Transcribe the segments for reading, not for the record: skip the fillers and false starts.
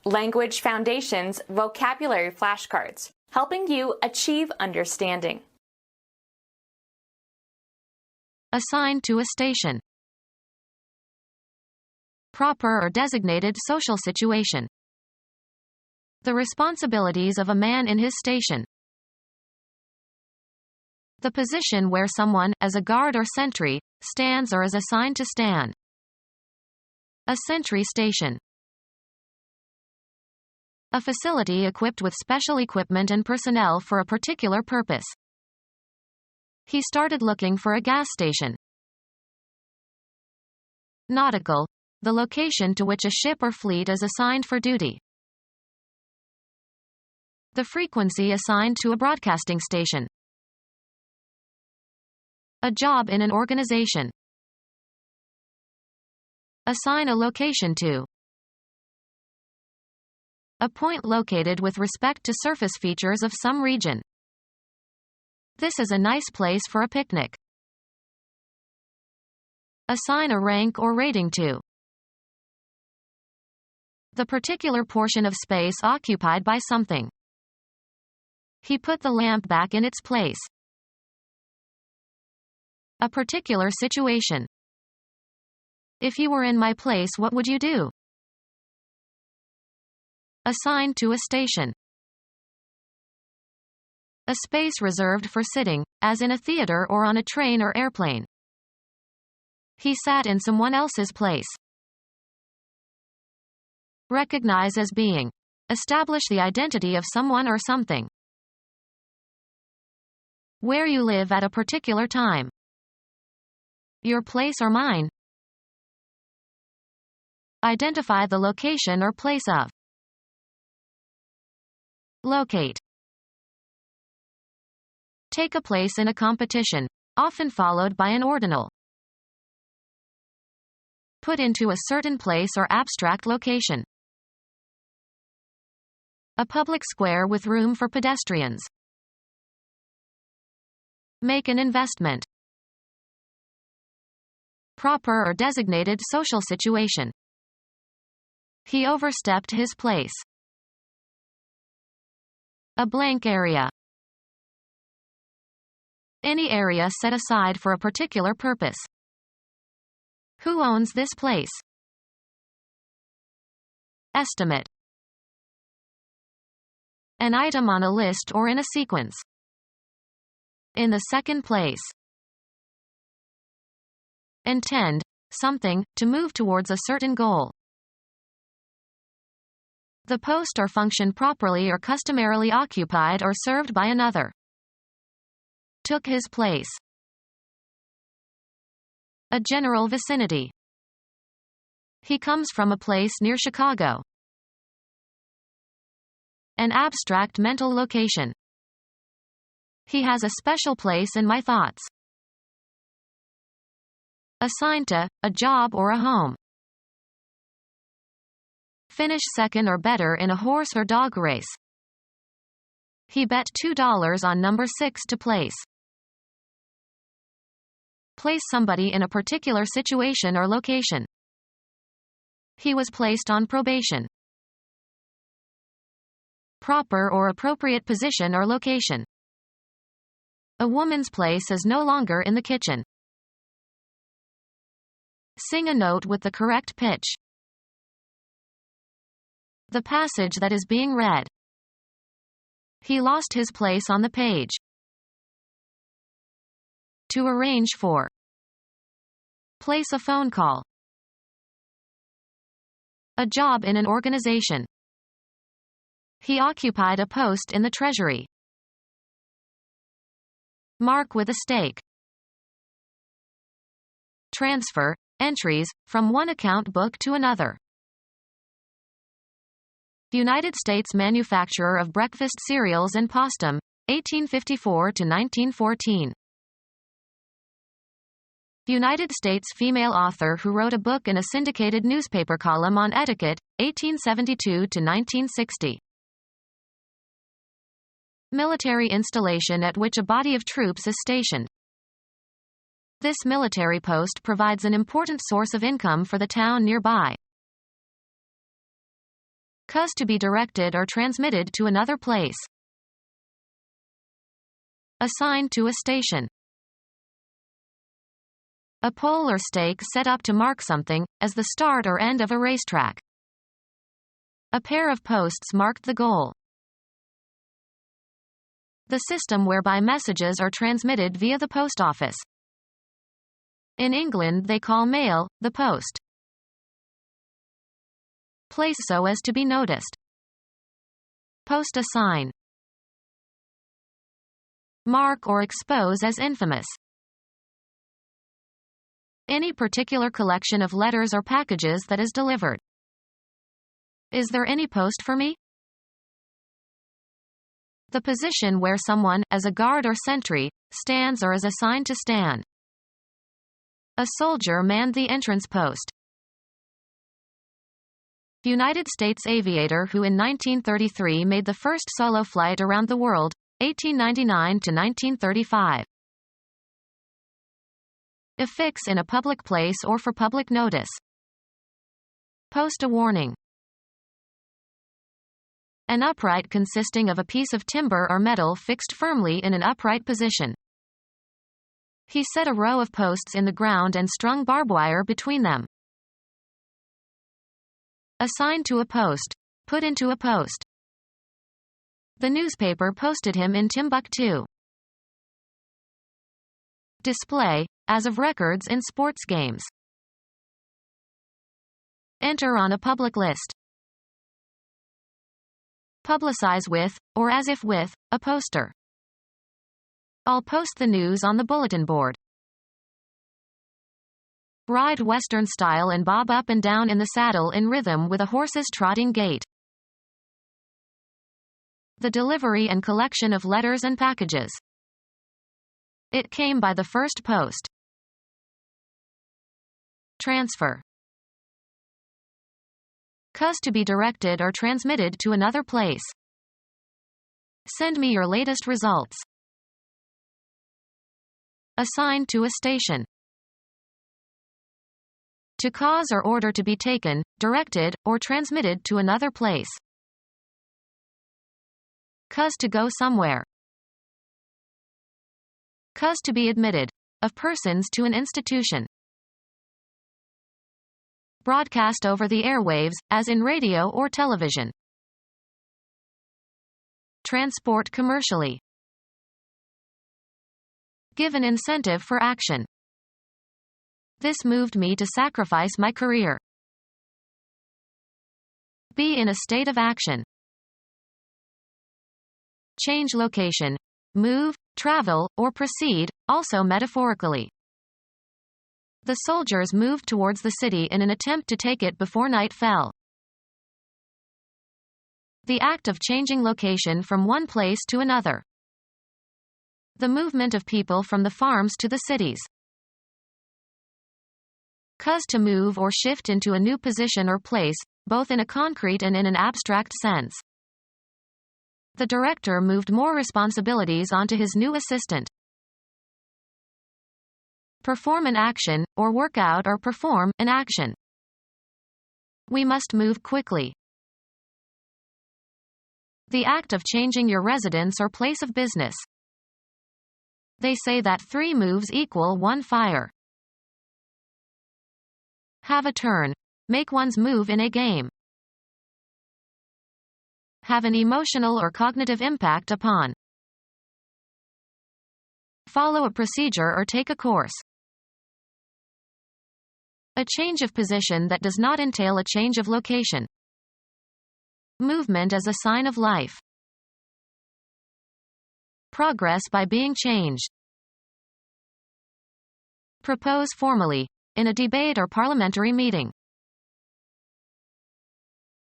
Language Foundations Vocabulary Flashcards, helping you achieve understanding. Assigned to a station. Proper or designated social situation. The responsibilities of a man in his station. The position where someone, as a guard or sentry, stands or is assigned to stand. A sentry station. A facility equipped with special equipment and personnel for a particular purpose. He started looking for a gas station. Nautical. The location to which a ship or fleet is assigned for duty. The frequency assigned to a broadcasting station. A job in an organization. Assign a location to. A point located with respect to surface features of some region. This is a nice place for a picnic. Assign a rank or rating to. The particular portion of space occupied by something. He put the lamp back in its place. A particular situation. If you were in my place, what would you do? Assigned to a station. A space reserved for sitting, as in a theater or on a train or airplane. He sat in someone else's place. Recognize as being. Establish the identity of someone or something. Where you live at a particular time. Your place or mine. Identify the location or place of. Locate. Take a place in a competition, often followed by an ordinal. Put into a certain place or abstract location. A public square with room for pedestrians. Make an investment. Proper or designated social situation. He overstepped his place. A blank area. Any area set aside for a particular purpose. Who owns this place? Estimate. An item on a list or in a sequence. In the second place. Intend, something, to move towards a certain goal. The post or function properly or customarily occupied or served by another. Took his place. A general vicinity. He comes from a place near Chicago. An abstract mental location. He has a special place in my thoughts. Assigned to, a job or a home. Finish second or better in a horse or dog race. He bet $2 on number 6 to place. Place somebody in a particular situation or location. He was placed on probation. Proper or appropriate position or location. A woman's place is no longer in the kitchen. Sing a note with the correct pitch. The passage that is being read. He lost his place on the page. To arrange for. Place a phone call. A job in an organization. He occupied a post in the Treasury. Mark with a stake. Transfer, entries, from one account book to another. United States manufacturer of breakfast cereals and postum, 1854 to 1914. United States female author who wrote a book in a syndicated newspaper column on etiquette, 1872 to 1960. Military installation at which a body of troops is stationed. This military post provides an important source of income for the town nearby. Cause to be directed or transmitted to another place. Assigned to a station. A pole or stake set up to mark something, as the start or end of a racetrack. A pair of posts marked the goal. The system whereby messages are transmitted via the post office. In England they call mail the post. Place so as to be noticed. Post a sign. Mark or expose as infamous. Any particular collection of letters or packages that is delivered. Is there any post for me? The position where someone, as a guard or sentry, stands or is assigned to stand. A soldier manned the entrance post. United States aviator who in 1933 made the first solo flight around the world, 1899 to 1935. Affix in a public place or for public notice. Post a warning. An upright consisting of a piece of timber or metal fixed firmly in an upright position. He set a row of posts in the ground and strung barbed wire between them. Assigned to a post. Put into a post. The newspaper posted him in Timbuktu. Display, as of records in sports games. Enter on a public list. Publicize with, or as if with, a poster. I'll post the news on the bulletin board. Ride Western style and bob up and down in the saddle in rhythm with a horse's trotting gait. The delivery and collection of letters and packages. It came by the first post. Transfer. Cause to be directed or transmitted to another place. Send me your latest results. Assigned to a station. To cause or order to be taken, directed, or transmitted to another place. Cause to go somewhere. Cause to be admitted. Of persons to an institution. Broadcast over the airwaves, as in radio or television. Transport commercially. Give an incentive for action. This moved me to sacrifice my career. Be in a state of action. Change location. Move, travel, or proceed, also metaphorically. The soldiers moved towards the city in an attempt to take it before night fell. The act of changing location from one place to another. The movement of people from the farms to the cities. Cause to move or shift into a new position or place, both in a concrete and in an abstract sense. The director moved more responsibilities onto his new assistant. Perform an action, or work out or perform an action. We must move quickly. The act of changing your residence or place of business. They say that 3 moves equal 1 fire. Have a turn. Make one's move in a game. Have an emotional or cognitive impact upon. Follow a procedure or take a course. A change of position that does not entail a change of location. Movement as a sign of life. Progress by being changed. Propose formally. In a debate or parliamentary meeting.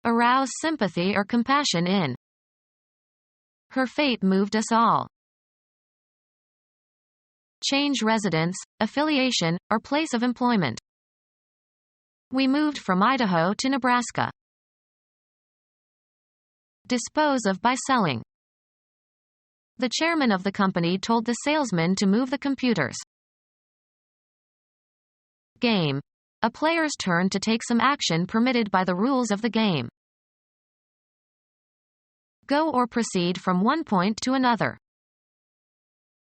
Arouse sympathy or compassion in. Her fate moved us all. Change residence, affiliation, or place of employment. We moved from Idaho to Nebraska. Dispose of by selling. The chairman of the company told the salesman to move the computers. Game. A player's turn to take some action permitted by the rules of the game. Go or proceed from one point to another.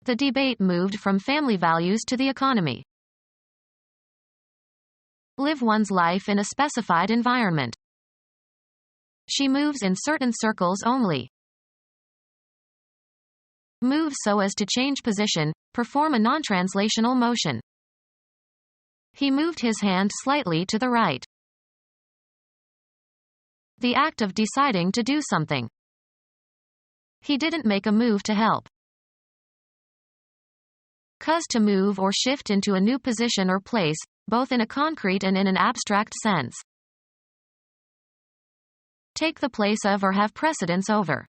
The debate moved from family values to the economy. Live one's life in a specified environment. She moves in certain circles only. Move so as to change position, perform a non-translational motion. He moved his hand slightly to the right. The act of deciding to do something. He didn't make a move to help. Cause to move or shift into a new position or place, both in a concrete and in an abstract sense. Take the place of or have precedence over.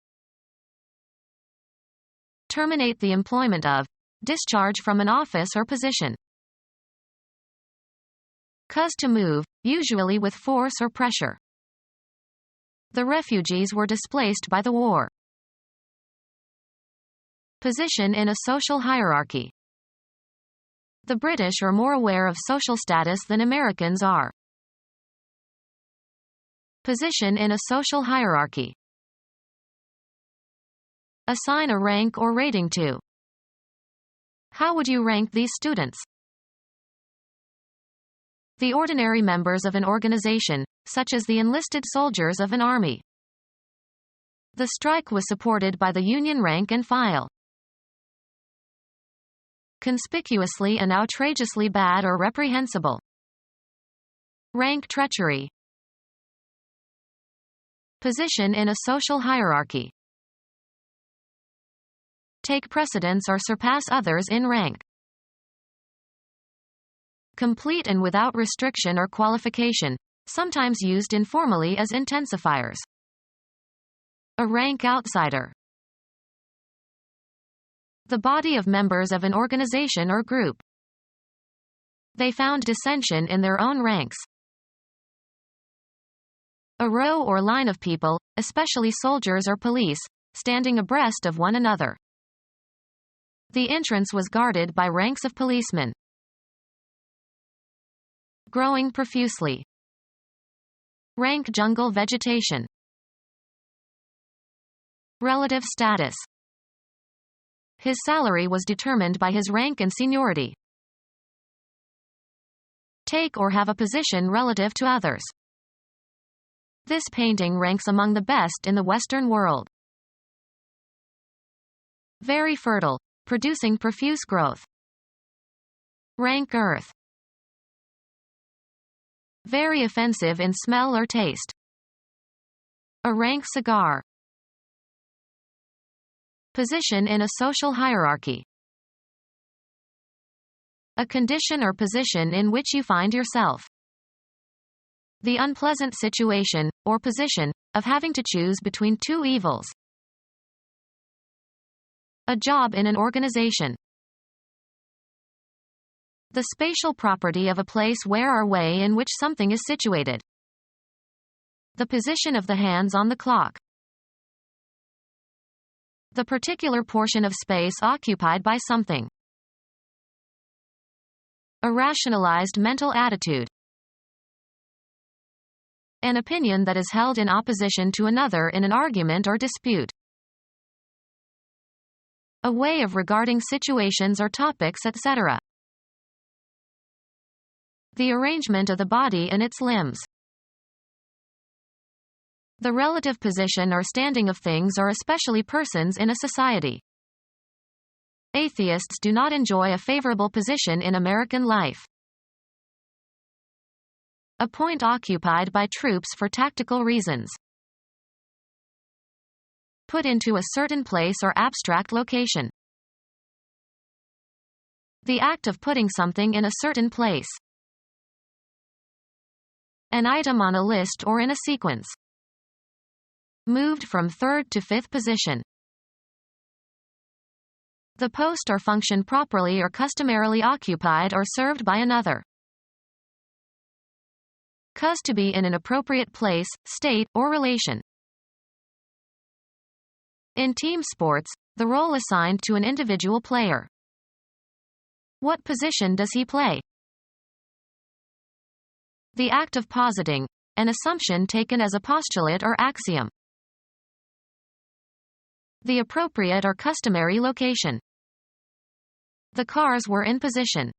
Terminate the employment of. Discharge from an office or position. Cause to move, usually with force or pressure. The refugees were displaced by the war. Position in a social hierarchy. The British are more aware of social status than Americans are. Position in a social hierarchy. Assign a rank or rating to. How would you rank these students? The ordinary members of an organization, such as the enlisted soldiers of an army. The strike was supported by the Union rank and file. Conspicuously and outrageously bad or reprehensible. Rank treachery. Position in a social hierarchy. Take precedence or surpass others in rank. Complete and without restriction or qualification, sometimes used informally as intensifiers. A rank outsider. The body of members of an organization or group. They found dissension in their own ranks. A row or line of people, especially soldiers or police, standing abreast of one another. The entrance was guarded by ranks of policemen. Growing profusely. Rank jungle vegetation. Relative status. His salary was determined by his rank and seniority. Take or have a position relative to others. This painting ranks among the best in the Western world. Very fertile, producing profuse growth. Rank earth. Very offensive in smell or taste. A rank cigar. Position in a social hierarchy. A condition or position in which you find yourself. The unpleasant situation, or position, of having to choose between two evils. A job in an organization. The spatial property of a place where or way in which something is situated. The position of the hands on the clock. The particular portion of space occupied by something. A rationalized mental attitude. An opinion that is held in opposition to another in an argument or dispute. A way of regarding situations or topics, etc. The arrangement of the body and its limbs. The relative position or standing of things or especially persons in a society. Atheists do not enjoy a favorable position in American life. A point occupied by troops for tactical reasons. Put into a certain place or abstract location. The act of putting something in a certain place. An item on a list or in a sequence. Moved from third to fifth position. The post or function properly or customarily occupied or served by another. Cause to be in an appropriate place, state, or relation. In team sports, the role assigned to an individual player. What position does he play? The act of positing, an assumption taken as a postulate or axiom. The appropriate or customary location. The cars were in position.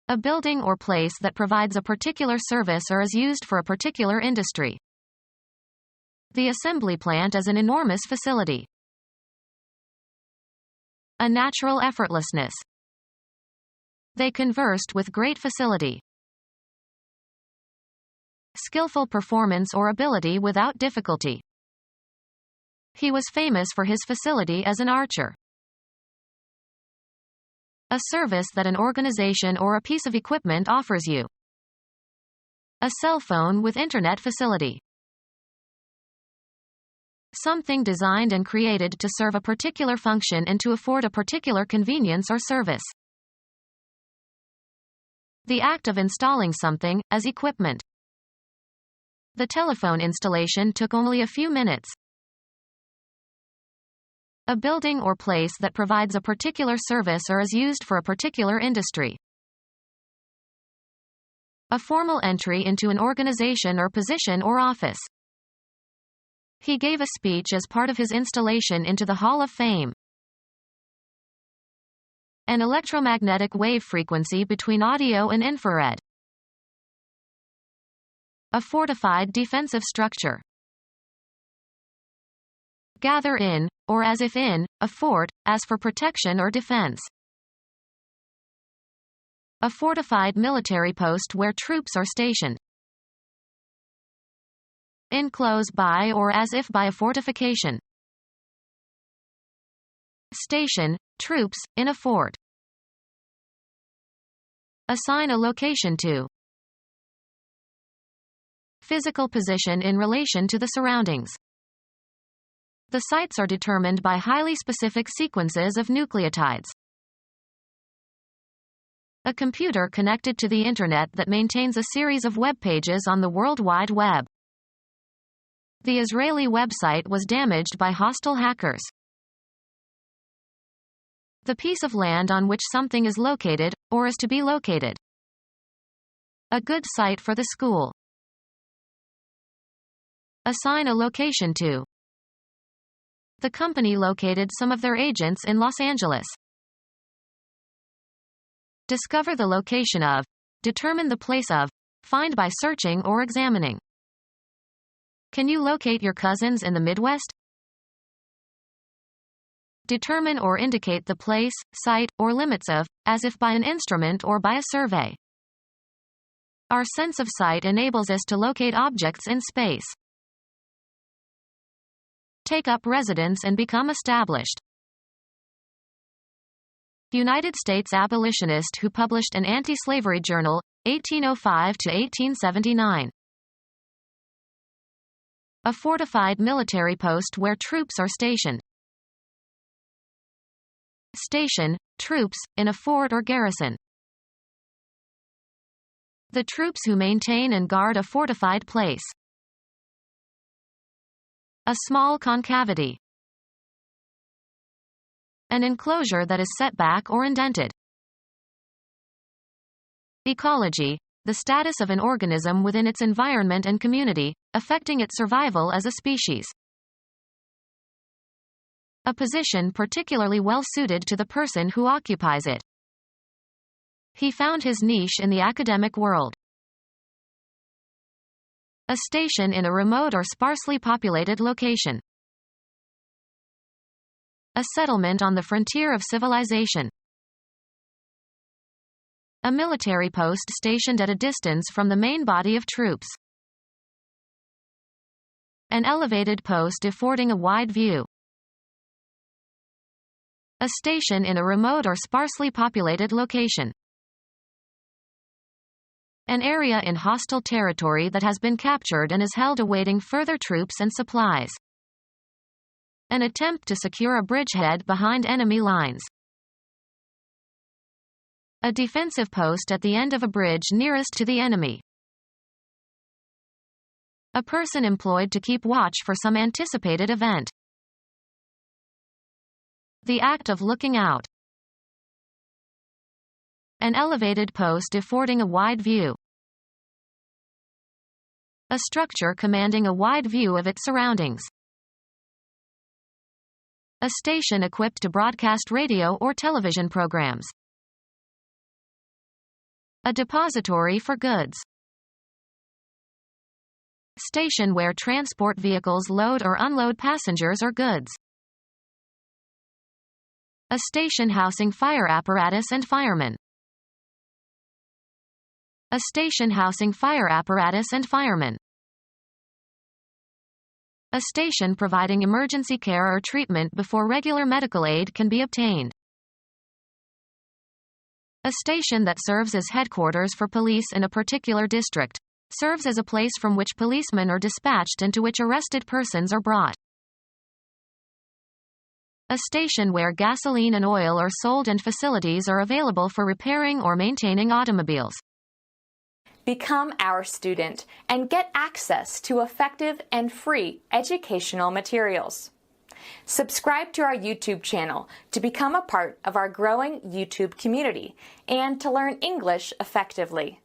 A building or place that provides a particular service or is used for a particular industry. The assembly plant is an enormous facility. A natural effortlessness. They conversed with great facility. Skillful performance or ability without difficulty. He was famous for his facility as an archer. A service that an organization or a piece of equipment offers you. A cell phone with internet facility. Something designed and created to serve a particular function and to afford a particular convenience or service. The act of installing something, as equipment. The telephone installation took only a few minutes. A building or place that provides a particular service or is used for a particular industry. A formal entry into an organization or position or office. He gave a speech as part of his installation into the Hall of Fame. An electromagnetic wave frequency between audio and infrared. A fortified defensive structure. Gather in, or as if in, a fort, as for protection or defense. A fortified military post where troops are stationed. Enclose by or as if by a fortification. Station, troops, in a fort. Assign a location to. Physical position in relation to the surroundings. The sites are determined by highly specific sequences of nucleotides. A computer connected to the Internet that maintains a series of web pages on the World Wide Web. The Israeli website was damaged by hostile hackers. The piece of land on which something is located, or is to be located. A good site for the school. Assign a location to. The company located some of their agents in Los Angeles. Discover the location of. Determine the place of. Find by searching or examining. Can you locate your cousins in the Midwest? Determine or indicate the place, site, or limits of, as if by an instrument or by a survey. Our sense of sight enables us to locate objects in space. Take up residence and become established. United States abolitionist who published an anti-slavery journal, 1805 to 1879. A fortified military post where troops are stationed. Station, troops, in a fort or garrison. The troops who maintain and guard a fortified place. A small concavity. An enclosure that is set back or indented. Ecology, the status of an organism within its environment and community, affecting its survival as a species. A position particularly well suited to the person who occupies it. He found his niche in the academic world. A station in a remote or sparsely populated location. A settlement on the frontier of civilization. A military post stationed at a distance from the main body of troops. An elevated post affording a wide view. A station in a remote or sparsely populated location. An area in hostile territory that has been captured and is held awaiting further troops and supplies. An attempt to secure a bridgehead behind enemy lines. A defensive post at the end of a bridge nearest to the enemy. A person employed to keep watch for some anticipated event. The act of looking out. An elevated post affording a wide view. A structure commanding a wide view of its surroundings. A station equipped to broadcast radio or television programs. A depository for goods. Station where transport vehicles load or unload passengers or goods. A station housing fire apparatus and firemen. A station housing fire apparatus and firemen. A station providing emergency care or treatment before regular medical aid can be obtained. A station that serves as headquarters for police in a particular district. Serves as a place from which policemen are dispatched and to which arrested persons are brought. A station where gasoline and oil are sold and facilities are available for repairing or maintaining automobiles. Become our student and get access to effective and free educational materials. Subscribe to our YouTube channel to become a part of our growing YouTube community and to learn English effectively.